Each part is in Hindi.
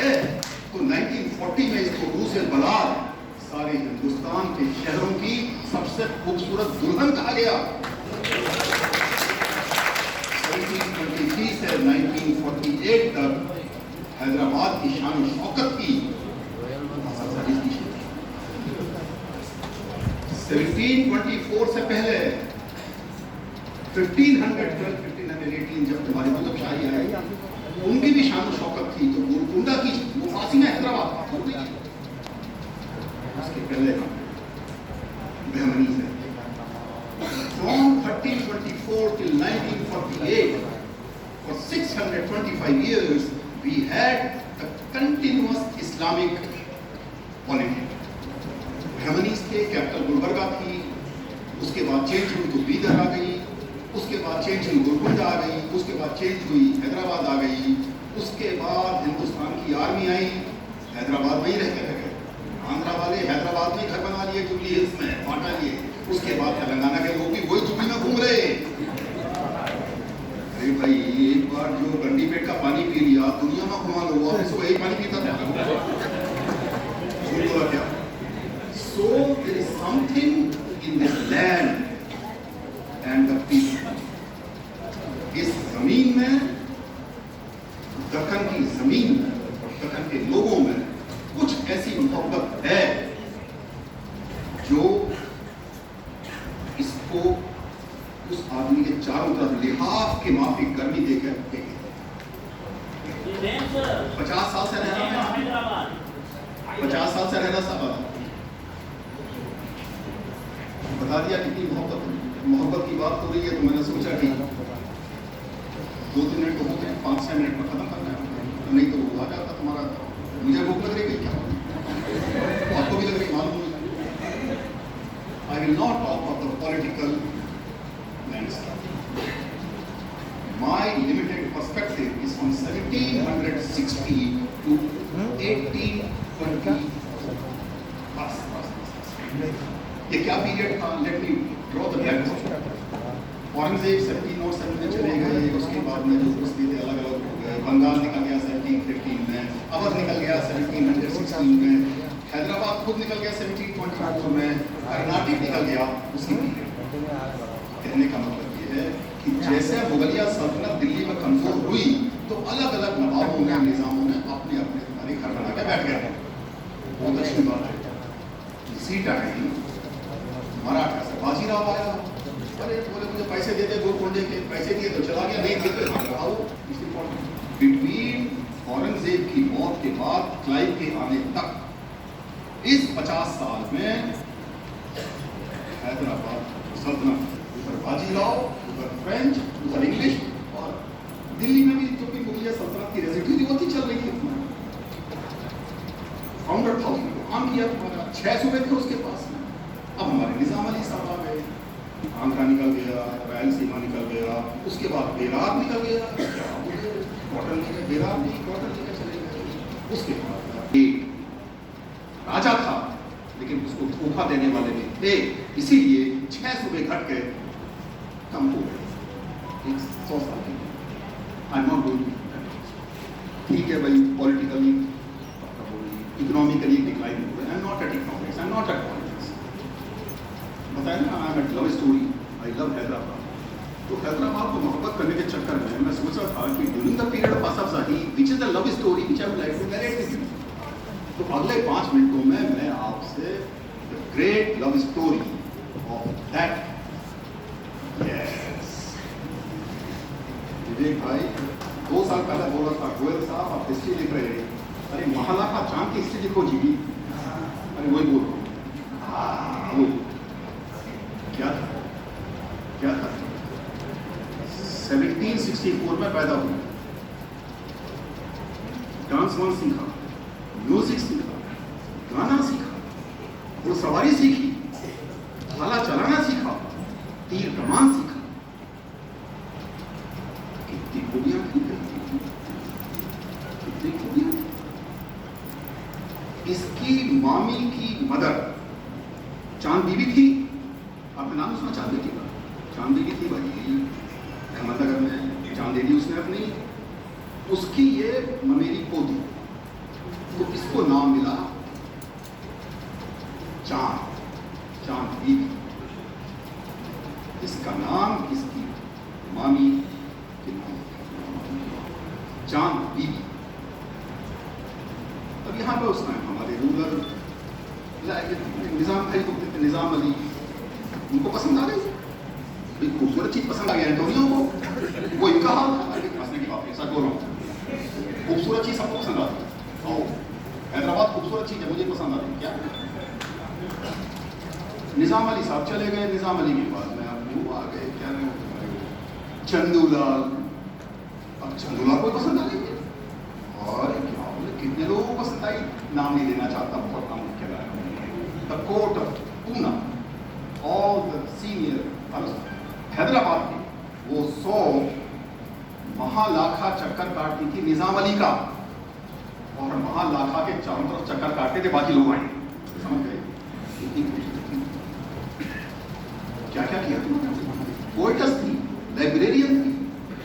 है तो 1940 में इसको रूस बलाद सारे हिंदुस्तान के शहरों की सबसे खूबसूरत दुल्हन कहा गया। 1723 से 1948 तक हैदराबाद की शान शौकत की 1724 से पहले 1518 जब तुम्हारी कुतुबशाही आई उनकी भी शान शौकत थी, तो गोलकुंडा की वो फांसी में हैदराबाद उसके पहले बहमनी से from 1324 till 1948 for 625 years we had a continuous Islamic polity. बहमनीस के कैपिटल गुलबर्गा थी, उसके बाद चेंज हुई तो बीदर आ गई, उसके बाद चेंज हुई गोलकुंडा आ गई, उसके बाद चेंज हुई हैदराबाद आ गई, उसके बाद हिंदुस्तान की आर्मी आई, हैदराबाद में ही रहते लगे। आंध्रा वाले हैदराबाद में घर बना लिए जुबली हिल्स में बांटा लिए, उसके बाद तेलंगाना के लोग भी वही जुबली में घूम रहे। अरे भाई एक बार जो गंडी पेट का पानी पी लिया दुनिया में घुमा लो, वापस वही पानी पीता था। क्या? So there is something in this land and the people. इस जमीन में, दक्कन की जमीन में, दक्कन के लोगों में कुछ ऐसी मोहब्बत है जो इसको उस आदमी के चारों तरफ लिहाफ के माफिक गर्मी देकर 50 साल से रह रहा है, 50 साल से रह रहा साहब बता दिया कितनी मोहब्बत की बात हो रही है। तो मैंने सोचा कि 2-3 मिनट तो हो गए, 5-6 मिनट में खत्म करना है, नहीं तो वो आ जाता तुम्हारा। मुझे भूख लग रही है क्या, आपको भी लग रही मालूम नहीं। I will not talk of the political landscape. My limited perspective is from 1760 to 1820। ये क्या पीरियड था? Let me draw the black. Aurangzeb 1707 में चले गए, उसके बाद में जो कुछ थे अलग अलग हो गए। बंगाल निकल गया 1715 में, अवध निकल गया 1716 में, हैदराबाद खुद निकल गया 1724 में, कर्नाटक निकल गया उसी पीरियड। कहने का मतलब ये है कि जैसे मुगलिया सल्तनत दिल्ली में कमजोर हुई तो अलग अलग नवाबों ने, निजामों ने अपने अपने घर बना के बैठ गए। बहुत अच्छी बात है। इसी टाइम मराठा से बाजीराव आया, अरे बोले मुझे पैसे दे दे गोलकोंडे के, पैसे दिए तो चला गया, नहीं दिए तो आओ। बिटवीन औरंगजेब की मौत के बाद क्लाइव के आने तक इस 50 साल में हैदराबाद सल्तनत, उधर बाजीराव, उधर फ्रेंच, उधर इंग्लिश, और दिल्ली में भी जो भी मुगलिया सल्तनत की रेजिडेंसी वो चल रही थी। फाउंडर था, उसने काम किया, 6 सूबे थे उसके पास। अब हमारे निजाम अली साहब आ गए, आंध्रा निकल गया, रायलसीमा निकल गया, उसके बाद बेरार निकल गया, कॉटन लेकर बेरार नहीं, कॉटन लेकर चले गए। उसके बाद एक राजा था लेकिन उसको धोखा देने वाले भी थे, इसीलिए 6 सूबे घट गए, कम हो गए 100 साल के। आई एम नॉट गोइंग, ठीक है भाई, पॉलिटिकली इकोनॉमिकली डिक्लाइन हुए। I am not at economics, I am not at politics. बताया ना, I am at love story, I love Hyderabad. तो हैदराबाद को मोहब्बत करने के चक्कर में मैं सोच रहा था कि during the period of Asaf Jahi which is the love story which I would like to narrate with you. तो अगले 5 मिनटों में मैं आपसे the great love story of that, yes, Vivek भाई 2 साल पहले बोल रहा था, गोयल साहब आप हिस्ट्री लिख रहे हैं, अरे महला का चांद की हिस्ट्री लिखो जी। अरे वही बोल रहा हूँ, क्या था 1764 में पैदा हुआ, डांस वांस सीखा, म्यूजिक सीखा, गाना सीखा, घुड़सवारी सीखी, भाला चलाना सीखा, तीर कमान सीखा। कितनी खूबियां थी, कितनी खूबियां थी। इसकी मामी की मदर चांद बीबी थी, आपने नाम सुना चांद बीबी का? चांद बीबी थी भाई, अहमदनगर में चांद दे दी उसने अपनी, उसकी ये ममेरी पोती इसको नाम मिला चांद, चांद बीबी। इसका नाम इसकी मामी के नाम चांद बीबी। अब यहाँ पे उस टाइम हमारे रूलर निजाम भाई को, निजाम अली, उनको पसंद आ गई, खूबसूरत चीज पसंद आ गई एंटोनियो को, वो इनका हाल था। हंसने की बात है, सच बोल रहा हूँ, खूबसूरत चीज सबको पसंद आती है। आओ हैदराबाद खूबसूरत चीज है, मुझे पसंद आती है। क्या निजाम अली साहब चले गए, निजाम अली के बाद में आप वो आ गए, क्या नाम, चंदूलाल। अब चंदूलाल को पसंद आ गई और क्या बोले, कितने लोगों को पसंद आई, नाम नहीं लेना चाहता, बहुत नाम कहला है। The court of Poona, all the senior Hyderabad के वो 100 महालाखा चक्कर काटती थी निजाम अली का, और महालाखा के चारों तरफ चक्कर काटते थे बाकी लोग आए। समझ गए क्या क्या किया? पोएटस थी, लाइब्रेरियन थी,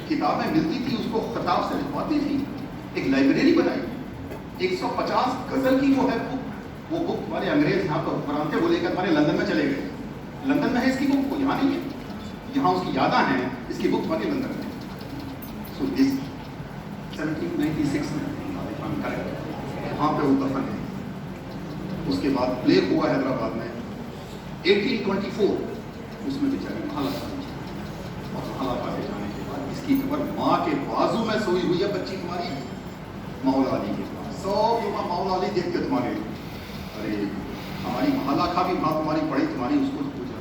किताबें मिलती थी उसको खताब से लिखवाती थी, एक लाइब्रेरी बनाई, 150 गजल की वो है बुक। वो बुक हमारे अंग्रेज यहाँ पर हुक्मरान थे, वो लेकर हमारे लंदन में चले गए। लंदन में है इसकी बुक, वो यहाँ नहीं है, यहाँ उसकी यादा है, इसकी बुक हमारे लंदन में। सो दिस 1796 में वहाँ पे वो दफन है। उसके बाद प्लेग हुआ हैदराबाद में 1824, उसमें बेचारे महालाखा, और महालाखा के जाने के बाद इसकी खबर माँ के बाजू में सोई हुई है बच्ची तुम्हारी, मौला अली के पास। सब युवा मौला अली देखते तुम्हारे, अरे हमारी महालाखा भी माँ तुम्हारी पढ़ी, तुम्हारी उसको पूछा।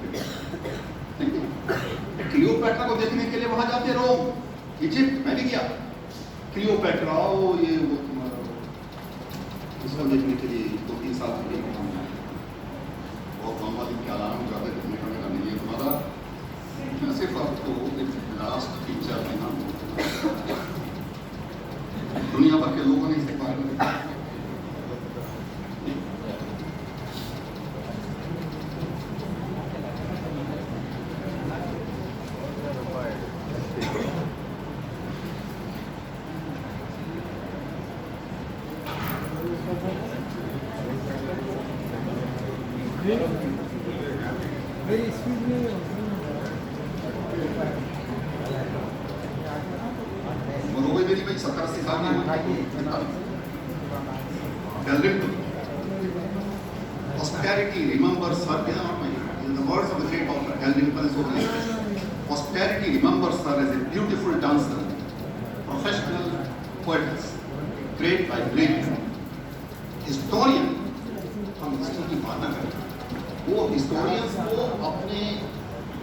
क्लियोपैट्रा को देखने के लिए वहां जाते, रोम, इजिप्ट, मैं भी गया। क्लियोपैट्रा ये वो तुम्हारा उसको देखने के लिए 2-3 साल के लिए और मोहम्मद के अलावा ज़्यादा देखने का नहीं है तुम्हारा। सिर्फ आपको लास्ट 3-4 महीना दुनिया भर के लोगों ने इसके बारे में Austerity remembers her, in the words of the great author Dalrymple is over. Austerity remembers her as a beautiful dancer, professional poetess, great librarian, historian. हम हिस्ट्री की बात ना करें, वो हिस्टोरियंस को अपने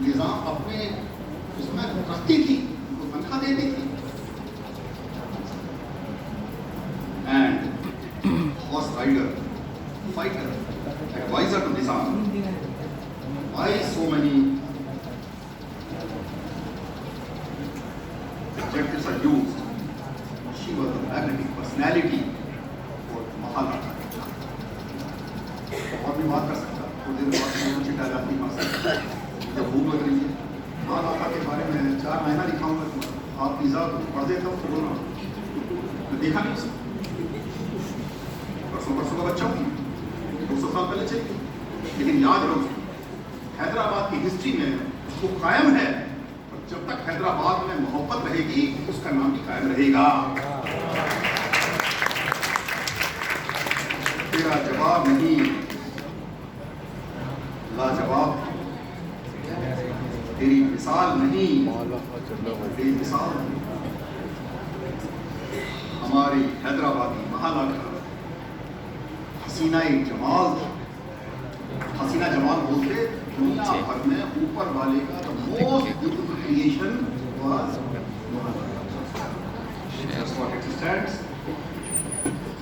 निजाम, अपने उसमें रखती थी, उनको तनख्वाह देती थी। And horse rider, fighter, advisor to Nizam. Why so many adjectives are used? She was a magnetic personality for Mahalakha. और भी बात कर सकता, थोड़ी देर बाद में चिटा जाती है, जब भूख लग रही है। महालाखा के बारे में 4 महीना लिखाऊंगा, आप पिज़्ज़ा पढ़ देता हूँ तो बोलना, मैं देखा नहीं उसे, परसों का बच्चा हूँ, 200 साल पहले चली, लेकिन याद रहो हैदराबाद की हिस्ट्री में उसको कायम है, और जब तक हैदराबाद में मोहब्बत रहेगी उसका नाम भी कायम रहेगा। तेरा जवाब नहीं लाजवाब, तेरी मिसाल नहीं, तेरी मिसाल हमारी हैदराबादी महालाखा हसीना जमाल था। हसीना जमाल बोलते दुनिया भर में ऊपर वाले का the most beautiful creation was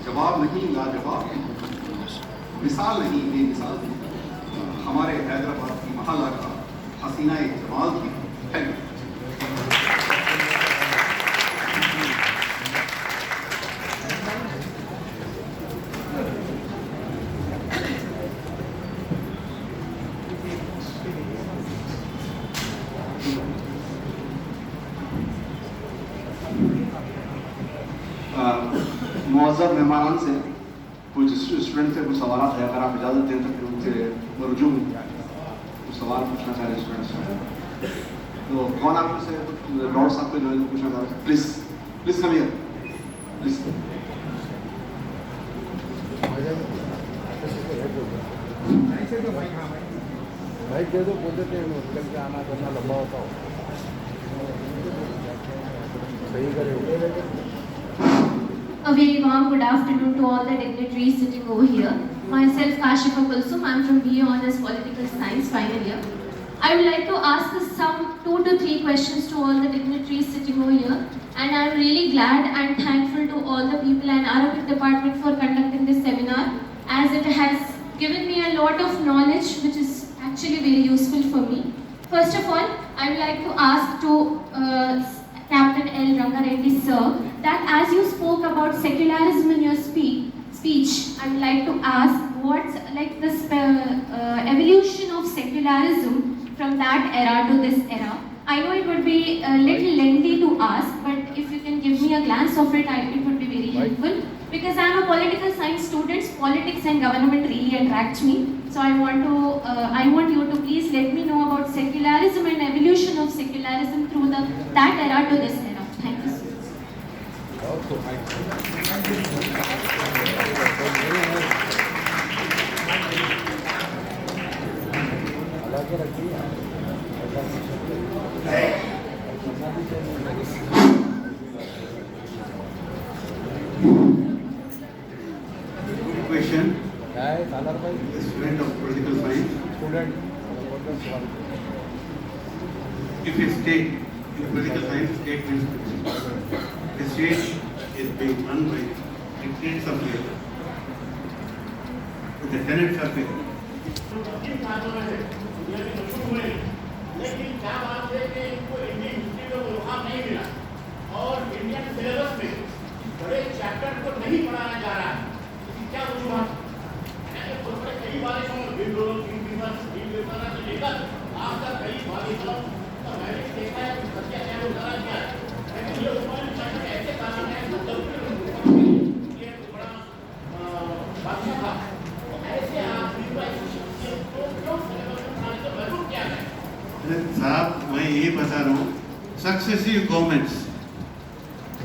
जवाब नहीं लाजवाब, मिसाल नहीं बेमिसाल थी हमारे हैदराबाद की महालाखा हसीना जमाल थी। Thank you. मुअज़्ज़ज़ मेहमान से कुछ स्टूडेंट थे, कुछ सवाल है, अगर आप इजाज़त दें तो फिर उनसे रुजू कुछ सवाल पूछना चाह रहे स्टूडेंट्स हैं। तो कौन आप में से लॉर्ड साहब को जो है पूछना चाह रहे हैं? Please please come here please. भाई दे दो, बोल देते हैं निकल के आना करना लंबा होता हो, सही करे। A very warm good afternoon to all the dignitaries sitting over here. Myself Kashifa Kulsum, I am from BA Honours Political Science final year. I would like to ask some 2 to 3 questions to all the dignitaries sitting over here, and I am really glad and thankful to all the people and Arabic department for conducting this seminar, as it has given me a lot of knowledge which is actually very useful for me. First of all, I would like to ask to Captain L. Rangareddy sir, that as you spoke about secularism in your speech, I would like to ask what's like this evolution of secularism from that era to this era. I know it would be a little lengthy to ask, but if you can give me a glance of it, it would be very helpful. Because I am a political science student, politics and government really attracts me. So I want you to please let me know about secularism and evolution of secularism through that era to this era. Thank you. Question. काय सालार भाई Student of political science. Student If a state in political science, state means a state is being run by dictates of labor. The tenets of it. लेकिन क्या बात है कि इनको इंडियन हिस्ट्री में वो मुकाम नहीं मिला और इंडियन सिलेबस में बड़े चैप्टर को नहीं पढ़ाया जा रहा है। इसकी क्या वजूहत है? बहुत बड़े कई बार से लेकर आज तक कई बार तो मैंने देखा है बच्चे क्या उतारा क्या है, लेकिन ये ऊपर ऐसे कारण है ये बड़ा बादशाह था, ऐसे आदमी को क्यों सिलेबस में पढ़ाने का जरूर क्या है? साहब मैं यही बता रहा हूँ, सक्सेसिव गवर्नमेंट्स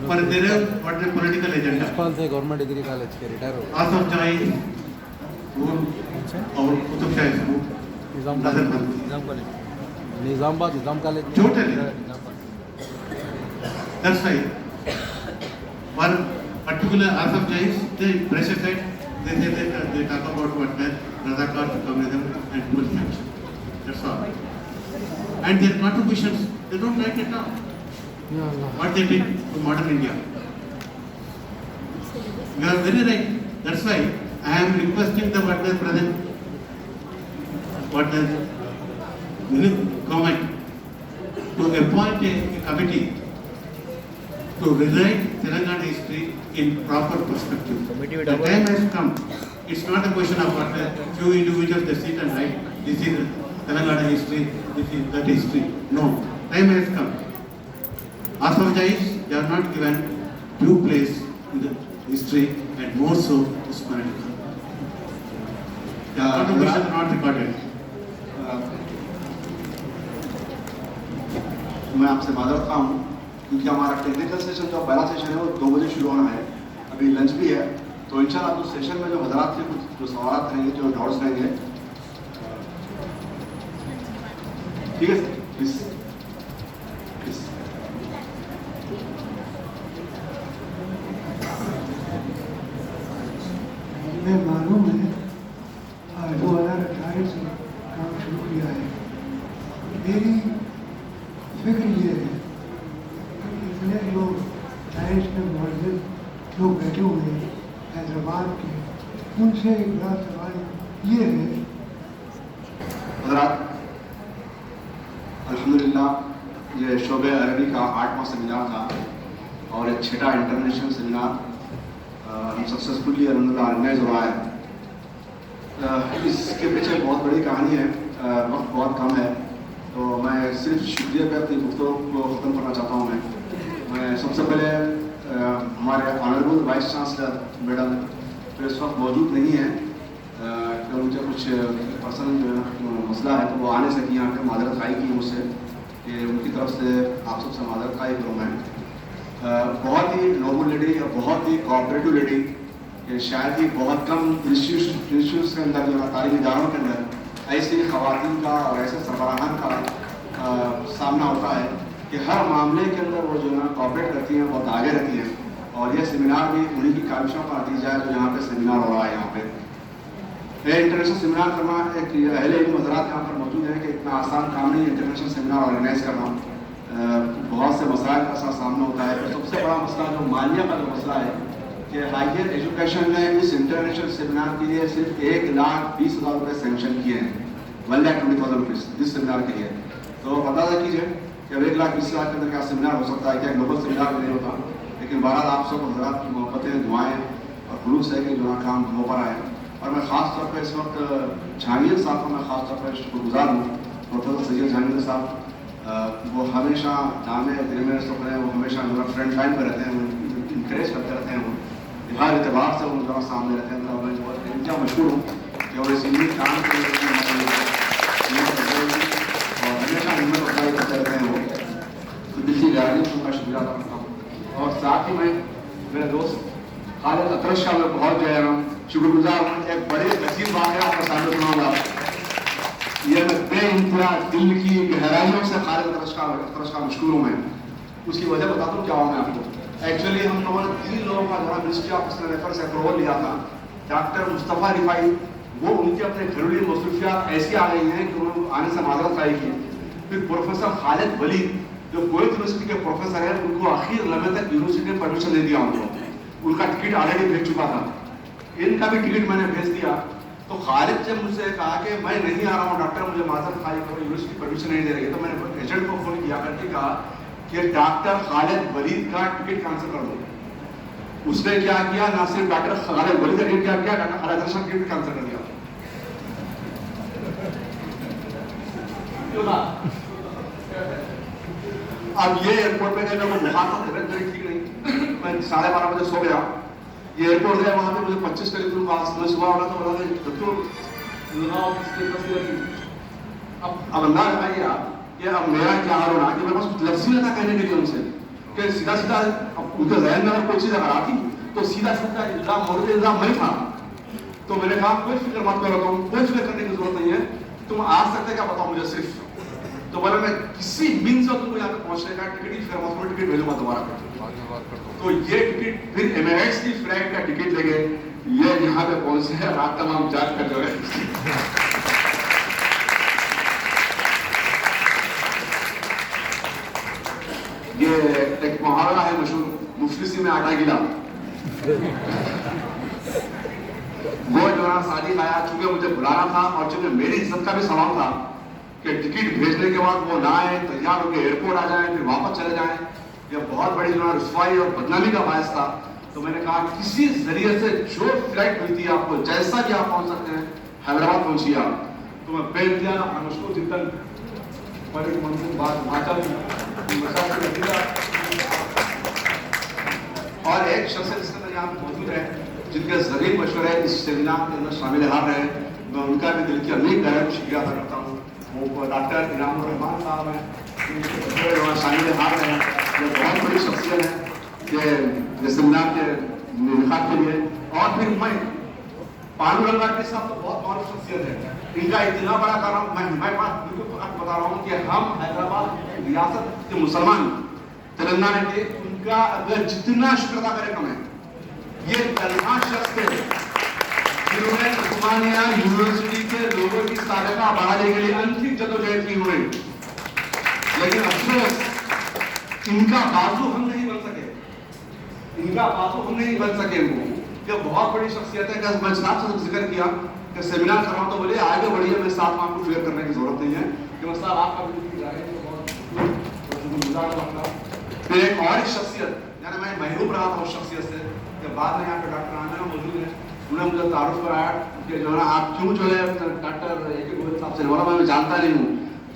पर तेरे what the political agenda principal थे गवर्नमेंट डिग्री कॉलेज के, रिटायर हो गए। आसफ जाही और Qutub Shahi school Nizam college Nizamabad Nizam college Totally. That's right. For particular Asaf Jais, they pressure side, they talk about what the Razakar, communism and dual sanction. That's all. And their contributions, they don't write it down. What they did to modern India. You are very right. That's why I am requesting the what the present, what the government to appoint a committee to rewrite Telangana history in proper perspective. The time has come. It's not a question of what a few individuals they sit and write. This is Telangana history. This is that history. No, time has come. Asaf Jais, they are not given due place in the history and more so Usmaniyya. The contributions are not recorded. मैं आपसे माजरत खा हूँ क्योंकि हमारा टेक्निकल सेशन जो पहला सेशन है वो 2 बजे शुरू होना है, अभी लंच भी है, तो इंशाल्लाह उस सेशन में जो हजरात थे कुछ जो सवाल करेंगे, जो डाउट्स रहेंगे, ठीक है सर, प्लीज प्लीज। हमें मालूम है 2018 से काम शुरू किया है। मेरी फिक्र ये है कि इतने लोग साइंस में मौजूद लोग बैठे हुए हैं हैदराबाद के, उनसे एक बड़ा सवाल ये है। हजरात, अल्हम्दुलिल्लाह ये शोबे अरबी का 8वां सेमिनार था और एक 6ठा इंटरनेशनल सेमिनार हम सक्सेसफुली अल्हम्दुलिल्लाह ऑर्गेनाइज हुआ है। इसके पीछे बहुत बड़ी कहानी है, वक्त बहुत कम है, तो मैं सिर्फ शुक्रिया पे अपनी गुफ्तगू को ख़त्म करना चाहता हूँ। मैं सबसे पहले हमारे ऑनरेबल वाइस चांसलर मैडम तो इस वक्त मौजूद नहीं है, तो मुझे कुछ पर्सनल मसला है, तो वो आ नहीं सकी यहाँ पे, माजरत खाई की मुझसे कि उनकी तरफ से आप सबसे माजरत खाई करूँ मैं। बहुत ही नोबल लेडी और बहुत ही कोऑपरेटिव लेडी, कि शायद ही बहुत कम इंस्टीट्यूट्स के अंदर जो है तालीमी इदारों के अंदर ऐसी ख़वातीन का और ऐसे सरबराहान का सामना होता है कि हर मामले के अंदर वो जो है कोऑपरेट करती हैं, बहुत आगे रहती हैं। और ये सेमिनार भी उन्हीं की काविशों का नतीजा है जो यहाँ पे सेमिनार हो रहा है। यहाँ पे इंटरनेशनल सेमिनार करना, एक अहले इल्म हज़रात यहाँ पर मौजूद है कि इतना आसान काम नहीं है इंटरनेशनल सेमिनार ऑर्गेनाइज करना। बहुत से मसाइल का सामना होता है। तो सबसे बड़ा मसला जो मालिया का जो मसला है कि हायर एजुकेशन ने इस इंटरनेशनल सेमिनार के लिए सिर्फ 1,20,000 रुपये सेंक्शन किए हैं, 1,20,000 रुपीज़ इस सेमिनार के लिए। तो अंदाजा कीजिए कि अब 1,20,000 के अंदर क्या सेमिनार हो सकता है, क्या ग्लोबल सेमिनार भी नहीं होता। लेकिन बहरहाल आप सब हज़रात की मोहब्बतें, दुआएं और खुलूस है कि जो है काम हो पा रहा है। और मैं ख़ास तौर पर इस वक्त जहांगीर साहब का मैं ख़ास तौर पर शुक्रगुजार हूँ, प्रोफेसर सैयद जहांगीर साहब। वो हमेशा जाने दिल में रख रहे हैं, वो हमेशा मेरा फ्रंट लाइन पर रहते हैं, वो इंकरेज करते रहते हैं। वो हर एतबार से वो जरा सामने रहते हैं। तो मैं बहुत इंतहा मशहूर हूँ कि वो इस इल्मी काम के लिए और हमेशा हिम्मत अफजाई करते रहते हैं। वो तो दिल की गहराई से उनका शुक्रिया अदा करता हूँ। और साथ ही मैं मेरे दोस्त खालिद अतरश का मैं बहुत जो है शुक्रगुजार हूँ। एक बड़े कसीर वाक़या आपका सामने सुनाऊंगा। ये मैं बेइंतहा दिल की गहराइयों से खालिद अतरश का मशहूर हूँ। मैं उसकी वजह बताता हूँ क्या हुआ मैं आपको। एक्चुअली हम लोगों ने 3 लोगों का जो है मिनिस्ट्री ऑफ एक्सटर्नल अफेयर्स से अप्रूवल लिया था। डॉक्टर मुस्तफ़ा रिफाई, वो उनके अपने घरेलू मसरूफियात ऐसी आ गई हैं कि उन्होंने आने से माजरत खाई की। फिर प्रोफेसर खालिद वलीद जो कुवैत यूनिवर्सिटी के प्रोफेसर हैं, उनको आखिर लम्हे तक यूनिवर्सिटी ने परमिशन दे दिया उनको। उनका टिकट ऑलरेडी भेज चुका था, इनका भी टिकट मैंने भेज दिया। तो खालिद जब मुझसे कहा कि मैं नहीं आ रहा हूँ डॉक्टर, मुझे माजरत खाई करो, यूनिवर्सिटी परमिशन नहीं दे रही है, तो मैंने एजेंट को फ़ोन किया करके कहा कि डॉक्टर खालिद वलीद का टिकट कैंसिल कर दो। उसने क्या किया, ना सिर्फ डॉक्टर खालिद वलीद का टिकट क्या किया, डॉक्टर खालिद अतरश का टिकट कैंसिल कर दिया। अब ये एयरपोर्ट पे गए, मैं बुखार था, तबीयत मेरी ठीक नहीं, मैं 12:30 बजे सो गया। ये एयरपोर्ट गया, वहाँ पे मुझे 25 टेलीफोन पास मैं सुबह उठा तो बोला अब अंदाज लगाइए आप कि अब मेरा क्या हाल होना कि मेरे पास लफ्ज़ नहीं था कहने के लिए उनसे कि सीधा सीधा उनके जहन में अगर कोई चीज़ अगर आती तो सीधा सीधा इल्ज़ाम मौजूद इल्ज़ाम नहीं था। तो मैंने कहा कोई फिक्र मत करो, कोई फिक्र करने की जरूरत नहीं है, तुम आ सकते क्या बताओ मुझे सिर्फ। तो बोला मैं किसी मीन से तुमको यहाँ पे पहुँचने का टिकट ही फिर मैं टिकट भेजूंगा दोबारा। तो ये टिकट फिर एमिरेट्स की फ्लाइट का टिकट लेके ये यहाँ पे पहुँचे हैं, रात तमाम जाग कर जो है। ये एक मुहावरा है मशहूर, मुफलिसी में आटा गिला। वो जो है शादी खाया, चूंकि मुझे बुलाना था और चूंकि मेरी इज्जत का भी सवाल था कि टिकट भेजने के बाद वो ना आए, तैयार होकर एयरपोर्ट आ जाए, फिर वापस चले जाएं, यह बहुत बड़ी जो है रुसवाई और बदनामी का बायस था। तो मैंने कहा किसी जरिए से जो फ्लाइट मिलती है आपको, जैसा भी आप पहुंच सकते हैं, हैदराबाद पहुंचिए आप। तो मैं पेन दिया मशहूर जितन बड़ी मंजिल बात और एक शख्स जिसके अंदर यहाँ मौजूद है, जिनके जरिए मशवरे इस सेमिनार के अंदर शामिल हार रहे हैं, मैं उनका भी दिल की अमीर गहरा शुक्रिया अदा करता हूँ। वो डॉक्टर इनामुर रहमान साहब हैं, शामिल हार रहे हैं, ये बहुत बड़ी शख्सियत है कि सेमिनार के निकात के लिए। और फिर मैं पानुरंग साहब तो बहुत बड़ी शख्सियत है, इनका इतना बड़ा काम मैं आपको बता रहा हूँ कि हम हैदराबाद रियासत के मुसलमान तेलंगाना के, उनका अगर जितना शुक्र अदा करें कम है। ये तनहा शख्स थे जिन्होंने उस्मानिया यूनिवर्सिटी के लोगों की साबिका बढ़ाने के लिए अंतिम जदोजहद की हुई, लेकिन अफसोस इनका बाजू हम नहीं बन सके, इनका बाजू हम नहीं बन सके। वो ये बहुत बड़ी शख्सियत है। मैं साहब से जिक्र किया कि सेमिनार कर रहा हूँ, तो बोले आगे बढ़िए, मैं साथ में आपको क्लियर करने की जरूरत नहीं है कि मैं साहब आपका फिर एक और शख्सियत, यानी मैं महरूम रहा था उस शख्सियत से कि बाद में यहाँ पे डॉक्टर आंजना मौजूद है, उन्होंने मुझे तारुफ कराया कि जो है आप क्यों जो है डॉक्टर ए.के. गोविंद साहब से बोला मैं जानता नहीं हूँ।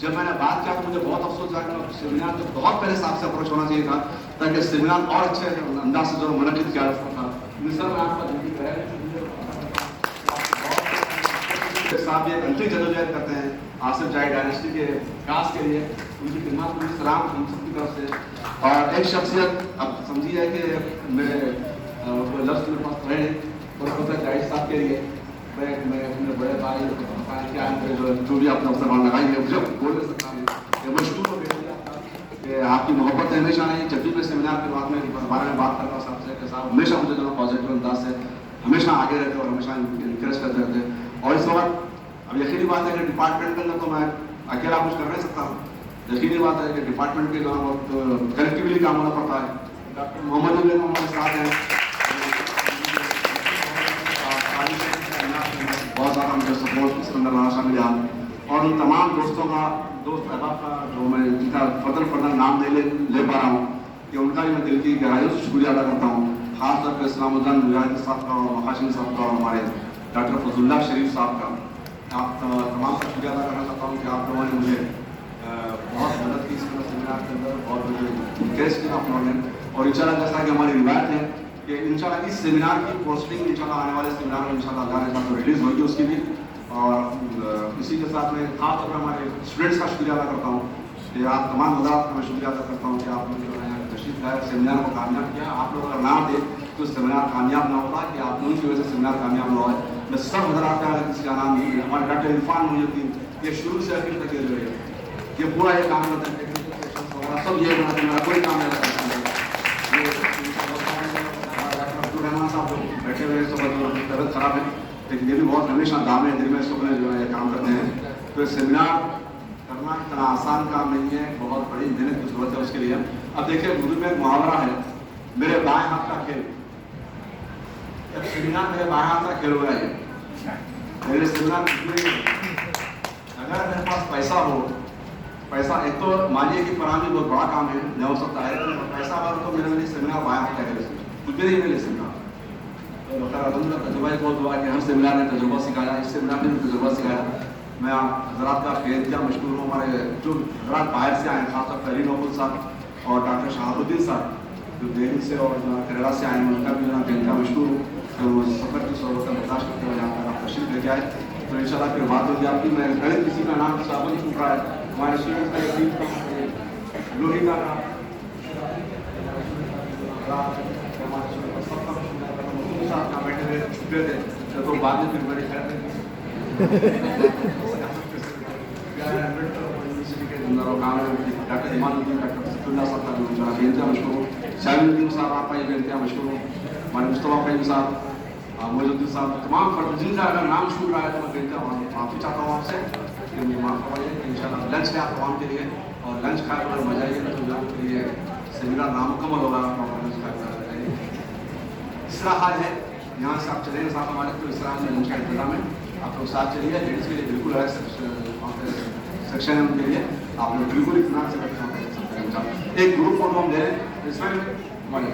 जब मैंने बात किया तो मुझे बहुत अफसोस हुआ कि सेमिनार तो बहुत पहले साहब से अप्रोच होना चाहिए था, ताकि सेमिनार और अच्छे अंदाज से जो मुनक़िद किया जा सकता था। मिस्र में आपका साहब भी एक अंतिम जदोजहद करते हैं आसिफ जाही डायनेस्टी के विकास के लिए, उनकी खिदमत पूरी सलाम हम सबकी तरफ से। और एक शख्सियत, अब समझिए कि मेरे लफ्ज़ मेरे पास रहे प्रोफेसर जाहिद साहब के लिए मैं अपने बड़े भाई क्या जो भी आपने अवसर लगाई है मुझे बोल नहीं सकता हूँ, मशहूर हो गई आपकी मोहब्बत हमेशा नहीं। जब भी मैं सेमिनार के बारे में बात करता हूँ सबसे साहब हमेशा मुझे जो पॉजिटिव अंदाज से हमेशा आगे रहते और हमेशा इंकरेज करते रहते। और इस वक्त अब यकीनी बात है कि डिपार्टमेंट के अंदर तो मैं अकेला कुछ कर नहीं सकता हूँ, यकीनी बात है कि डिपार्टमेंट के द्वारा बहुत कलेक्टिवली काम होना पड़ता है। डॉक्टर मोहम्मद अली हमारे साथ हैं, बहुत ज़्यादा मुझे सपोर्ट इसके अंदर रहा मिला। और उन तमाम दोस्तों का, दोस्त अहबाब का जो मैं जिनका फर्दर नाम ले पा रहा हूँ कि उनका भी मैं दिल की गहराइयों से शुक्रिया अदा करता हूँ। खास तौर पर इस्लामुद्दीन मुजाहिद साहब का और मकाशिम साहब का और हमारे डॉक्टर फजलुल्लाह शरीफ साहब का आप तमाम का शुक्रिया अदा करना चाहता हूँ कि आप लोगों ने मुझे बहुत मदद की इस सेमिनार के अंदर और मुझे इंकरेज किया आप लोगों ने। और इंशाल्लाह जैसा कि हमारी रिवायत है कि इंशाल्लाह इस सेमिनार की पोस्टिंग इंशाल्लाह आने वाले सेमिनार में इंशाल्लाह अल्लाह ने तो रिलीज़ होगी उसकी भी। और इसी के साथ में खास तौर पर हमारे स्टूडेंट्स का शुक्रिया अदा करता हूँ कि आप तमाम हज़रात का मैं शुक्रिया अदा करता हूँ कि आप लोग जो है तशरीफ लाए, सेमिनार को कामयाब किया। आप लोग अगर ना थे तो सेमिनार कामयाब ना होता, कि आप लोगों की वजह से सेमिनार कामयाब ना हो। मैं सब हज़रात का किसी का नाम नहीं, हमारे डॉक्टर इरफान मोहिउद्दीन ये शुरू से आखिर तक ये ये पूरा ये काम करते हैं, सब ये बनाते हैं, मेरा कोई काम नहीं करता। रहमान साहब लोग बैठे हुए सब तबीयत खराब है, लेकिन ये भी बहुत हमेशा दामे दिल में सुपने जो है काम करते हैं। तो सेमिनार करना इतना आसान काम नहीं है, बहुत बड़ी मेहनत की जरूरत है उसके लिए। अब देखिए उर्दू में एक मुहावरा है, मेरे बाएं हाथ का खेल। जब सेमिनार मेरे बाएं हाथ का खेल हो रहा है, मेरे सेमिनार अगर मेरे पास पैसा हो, पैसा एक तो मानिए कि फराहमी बहुत बड़ा काम है, नहीं हो सकता है, पैसा अगर तो मेरे लिए सेमिनार बाएं हाथ का खेल कुछ भी नहीं मिले सेमिनार। तो अलहमदुलिल्लाह तजुर्बा बहुत हुआ कि हर सेमिनार ने तजुर्बा सिखाया, इस सेमिनार ने तजुर्बा सिखाया। मैं हज़रात का बेहद मशहूर हूँ, हमारे जो हज़रात बाहर से आए खासतौर पर अली नौकुल साहब और डॉक्टर शहाबुद्दीन साहब जो दिल्ली से और केरला से आए हैं, उनका भी बेहद मशहूर हूँ। तो सफ़र की सहूलत का बर्दाश्त करते हुए यहाँ पर आप तशरीफ लेके आए, तो इंशाल्लाह फिर बात होगी आपकी। मैं गलत किसी का नाम साबन छूट रहा है, हमारे स्टूडेंट्स का एक लोही का नाम बैठे हुए छुपे थे, तो बाद में फिर बड़ी खैर डॉक्टर इमानुद्दीन, डॉक्टर सफीउल्लाह साहब का जो बेनता मशहूर, शाहिदुद्दीन साहब आपका ये बेनता मशहूर, हमारे मुस्तफा फहीम साहब, मोजुद्दीन साहब, तमाम फर्द जिनका अगर नाम छूट रहा है तो मैं बेनता माफ़ी चाहता हूँ आपसे कि मुझे माफ़ करवाइए। इंशाल्लाह लंच है आप तमाम के लिए, और लंच खाए अगर मजा आइए तो जाने के लिए सेमिनार नामुकम्मल होगा, लंच खाए। इस तरह हाल है, यहाँ से आप चलेंगे साथ हमारे, तो इस तरह में लंच का इंतजाम है, आप लोग साथ चलिए। लेडीज़ के लिए बिल्कुल अलग सेक्शन है उनके लिए, आप लोग बिल्कुल इतना से एक ग्रुप फोटो हम ले रहे हैं इसमें हमारे